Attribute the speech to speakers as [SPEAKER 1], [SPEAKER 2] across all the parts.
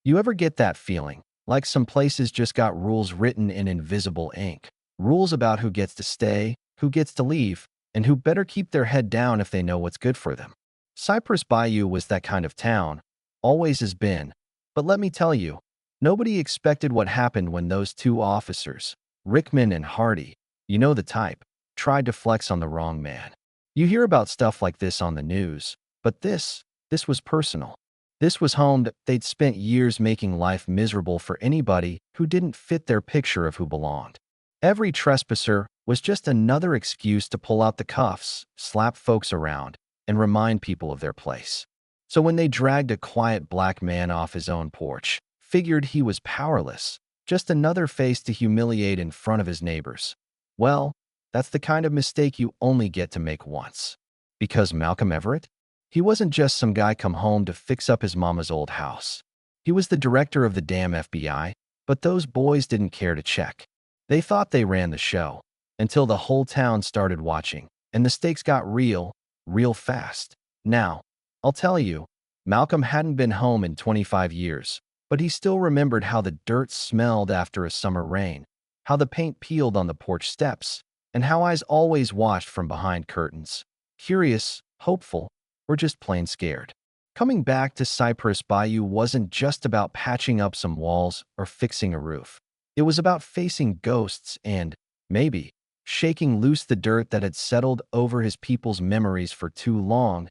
[SPEAKER 1] You ever get that feeling, like some places just got rules written in invisible ink? Rules about who gets to stay, who gets to leave, and who better keep their head down if they know what's good for them. Cypress Bayou was that kind of town, always has been. But let me tell you, nobody expected what happened when those two officers, Rickman and Hardy, you know the type, tried to flex on the wrong man. You hear about stuff like this on the news, but this was personal. This was home that they'd spent years making life miserable for anybody who didn't fit their picture of who belonged. Every trespasser was just another excuse to pull out the cuffs, slap folks around, and remind people of their place. So when they dragged a quiet black man off his own porch, figured he was powerless, just another face to humiliate in front of his neighbors, well, that's the kind of mistake you only get to make once. Because Malcolm Everett? He wasn't just some guy come home to fix up his mama's old house. He was the director of the damn FBI, but those boys didn't care to check. They thought they ran the show, until the whole town started watching, and the stakes got real fast. Now, I'll tell you, Malcolm hadn't been home in 25 years, but he still remembered how the dirt smelled after a summer rain, how the paint peeled on the porch steps, and how eyes always watched from behind curtains, curious, hopeful, or just plain scared. Coming back to Cypress Bayou wasn't just about patching up some walls or fixing a roof. It was about facing ghosts and, maybe, shaking loose the dirt that had settled over his people's memories for too long.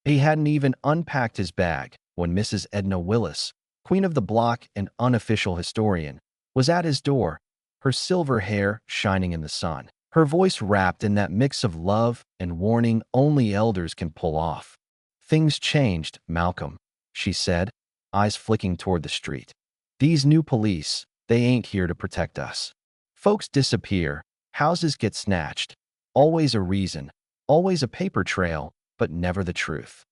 [SPEAKER 1] He hadn't even unpacked his bag when Mrs. Edna Willis, queen of the block and unofficial historian, was at his door, her silver hair shining in the sun, her voice wrapped in that mix of love and warning only elders can pull off. "Things changed, Malcolm," she said, eyes flicking toward the street. "These new police, they ain't here to protect us. Folks disappear, houses get snatched. Always a reason, always a paper trail, but never the truth."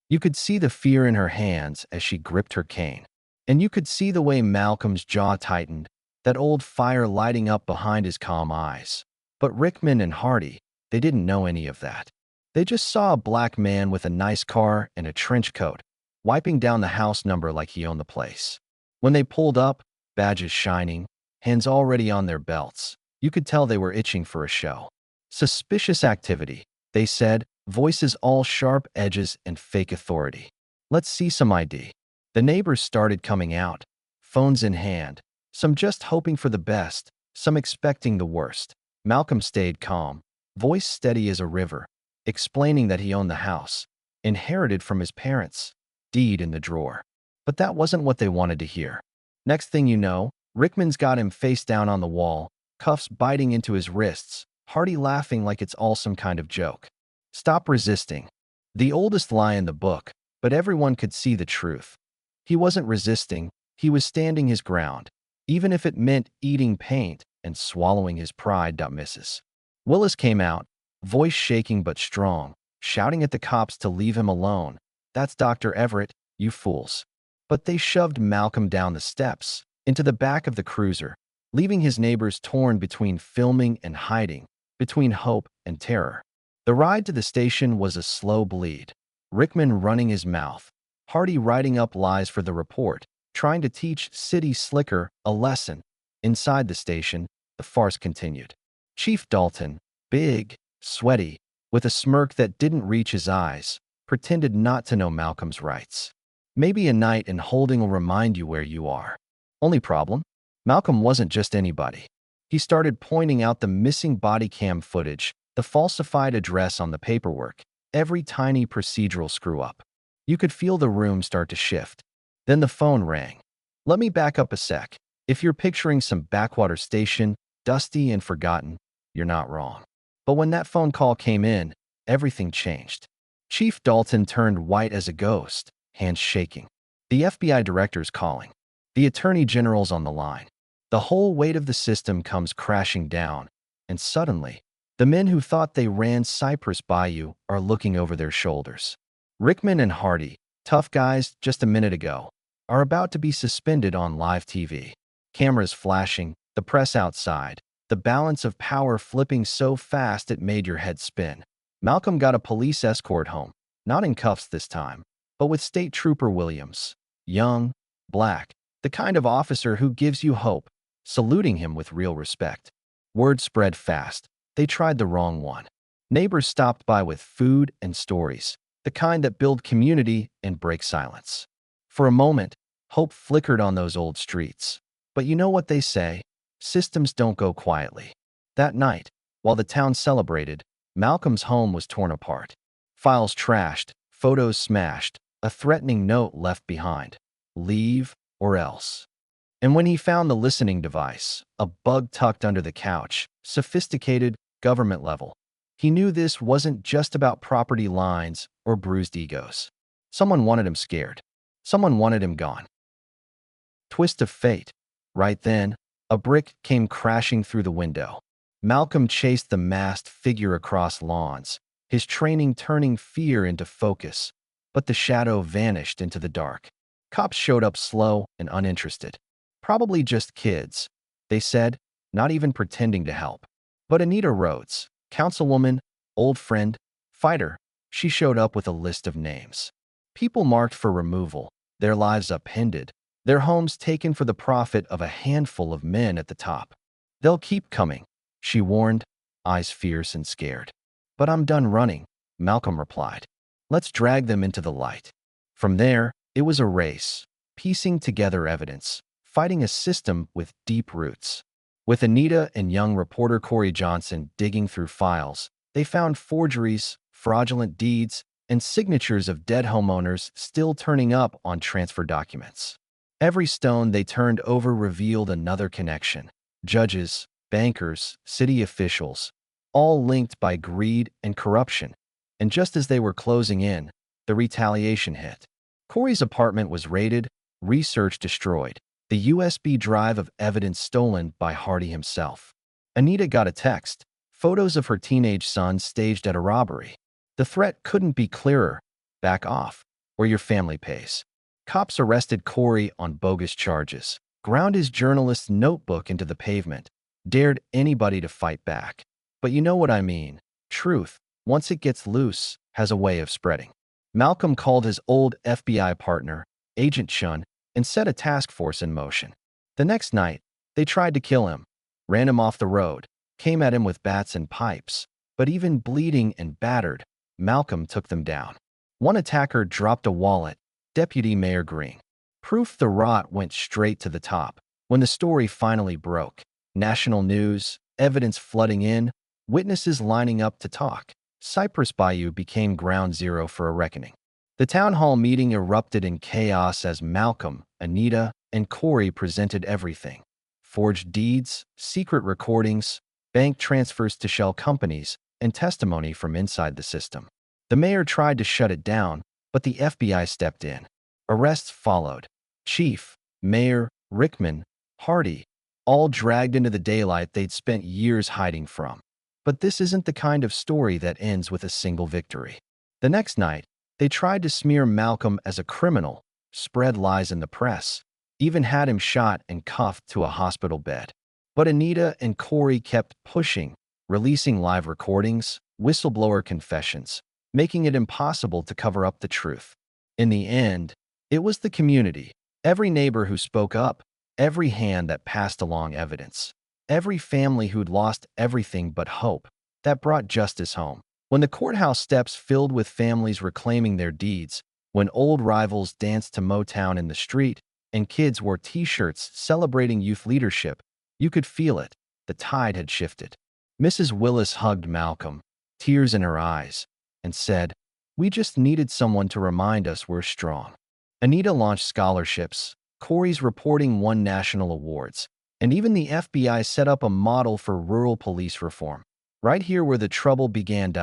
[SPEAKER 1] You could see the fear in her hands as she gripped her cane. And you could see the way Malcolm's jaw tightened, that old fire lighting up behind his calm eyes. But Rickman and Hardy, they didn't know any of that. They just saw a black man with a nice car and a trench coat, wiping down the house number like he owned the place. When they pulled up, badges shining, hands already on their belts, you could tell they were itching for a show. "Suspicious activity," they said, voices all sharp edges and fake authority. "Let's see some ID." The neighbors started coming out, phones in hand, some just hoping for the best, some expecting the worst. Malcolm stayed calm, voice steady as a river, explaining that he owned the house, inherited from his parents, deed in the drawer. But that wasn't what they wanted to hear. Next thing you know, Rickman's got him face down on the wall, cuffs biting into his wrists, Hardy laughing like it's all some kind of joke. "Stop resisting." The oldest lie in the book, but everyone could see the truth. He wasn't resisting, he was standing his ground, even if it meant eating paint and swallowing his pride. Mrs. Willis came out, voice shaking but strong, shouting at the cops to leave him alone. "That's Dr. Everett, you fools." But they shoved Malcolm down the steps, into the back of the cruiser, leaving his neighbors torn between filming and hiding, between hope and terror. The ride to the station was a slow bleed. Rickman running his mouth, Hardy writing up lies for the report, trying to teach City Slicker a lesson. Inside the station, the farce continued. Chief Dalton, big, sweaty, with a smirk that didn't reach his eyes, pretended not to know Malcolm's rights. "Maybe a night in holding will remind you where you are." Only problem? Malcolm wasn't just anybody. He started pointing out the missing body cam footage, the falsified address on the paperwork, every tiny procedural screw-up. You could feel the room start to shift. Then the phone rang. Let me back up a sec. If you're picturing some backwater station, dusty and forgotten, you're not wrong. But when that phone call came in, everything changed. Chief Dalton turned white as a ghost, hands shaking. The FBI director's calling. The attorney general's on the line. The whole weight of the system comes crashing down, and suddenly, the men who thought they ran Cypress Bayou are looking over their shoulders. Rickman and Hardy, tough guys just a minute ago, are about to be suspended on live TV. Cameras flashing, the press outside, the balance of power flipping so fast it made your head spin. Malcolm got a police escort home, not in cuffs this time, but with State Trooper Williams. Young, black, The kind of officer who gives you hope, saluting him with real respect. Word spread fast. They tried the wrong one. Neighbors stopped by with food and stories, the kind that build community and break silence. For a moment, hope flickered on those old streets. But you know what they say? Systems don't go quietly. That night, while the town celebrated, Malcolm's home was torn apart. Files trashed, photos smashed, a threatening note left behind. Leave or else. And when he found the listening device, a bug tucked under the couch, sophisticated, government level, he knew this wasn't just about property lines or bruised egos. Someone wanted him scared. Someone wanted him gone. Twist of fate. Right then, a brick came crashing through the window. Malcolm chased the masked figure across lawns, his training turning fear into focus, but the shadow vanished into the dark. Cops showed up slow and uninterested. Probably just kids, they said, not even pretending to help. But Anita Rhodes, councilwoman, old friend, fighter, she showed up with a list of names. People marked for removal, their lives upended, their homes taken for the profit of a handful of men at the top. They'll keep coming, she warned, eyes fierce and scared. But I'm done running, Malcolm replied. Let's drag them into the light. From there, it was a race, piecing together evidence, fighting a system with deep roots. With Anita and young reporter Corey Johnson digging through files, they found forgeries, fraudulent deeds, and signatures of dead homeowners still turning up on transfer documents. Every stone they turned over revealed another connection. Judges, bankers, city officials, all linked by greed and corruption. And just as they were closing in, the retaliation hit. Corey's apartment was raided, research destroyed, the USB drive of evidence stolen by Hardy himself. Anita got a text, photos of her teenage son staged at a robbery. The threat couldn't be clearer. Back off, or your family pays. Cops arrested Corey on bogus charges, ground his journalist's notebook into the pavement, dared anybody to fight back. But you know what I mean. Truth, once it gets loose, has a way of spreading. Malcolm called his old FBI partner, Agent Shun, and set a task force in motion. The next night, they tried to kill him, ran him off the road, came at him with bats and pipes, but even bleeding and battered, Malcolm took them down. One attacker dropped a wallet, Deputy Mayor Green. Proof the rot went straight to the top. When the story finally broke, national news, evidence flooding in, witnesses lining up to talk, Cypress Bayou became ground zero for a reckoning. The town hall meeting erupted in chaos as Malcolm, Anita, and Corey presented everything. Forged deeds, secret recordings, bank transfers to shell companies, and testimony from inside the system. The mayor tried to shut it down, but the FBI stepped in. Arrests followed. Chief, Mayor, Rickman, Hardy, all dragged into the daylight they'd spent years hiding from. But this isn't the kind of story that ends with a single victory. The next night, they tried to smear Malcolm as a criminal, spread lies in the press, even had him shot and cuffed to a hospital bed. But Anita and Corey kept pushing, releasing live recordings, whistleblower confessions, making it impossible to cover up the truth. In the end, it was the community, every neighbor who spoke up, every hand that passed along evidence, every family who'd lost everything but hope, that brought justice home. When the courthouse steps filled with families reclaiming their deeds, when old rivals danced to Motown in the street, and kids wore t-shirts celebrating youth leadership, you could feel it. The tide had shifted. Mrs. Willis hugged Malcolm, tears in her eyes, and said, "We just needed someone to remind us we're strong." Anita launched scholarships, Corey's reporting won national awards, and even the FBI set up a model for rural police reform. Right here where the trouble began.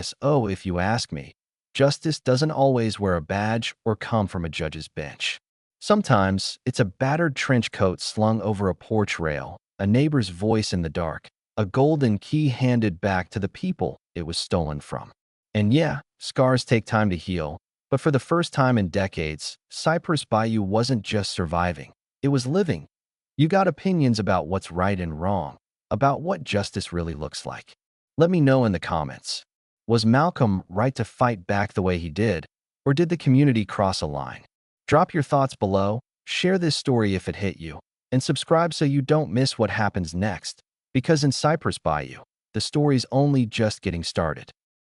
[SPEAKER 1] So if you ask me, justice doesn't always wear a badge or come from a judge's bench. Sometimes it's a battered trench coat slung over a porch rail, a neighbor's voice in the dark, a golden key handed back to the people it was stolen from. And yeah, scars take time to heal, but for the first time in decades, Cypress Bayou wasn't just surviving, it was living. You got opinions about what's right and wrong, about what justice really looks like. Let me know in the comments. Was Malcolm right to fight back the way he did, or did the community cross a line? Drop your thoughts below, Share this story if it hit you, and subscribe so you don't miss what happens next, because in Cypress Bayou, the story's only just getting started.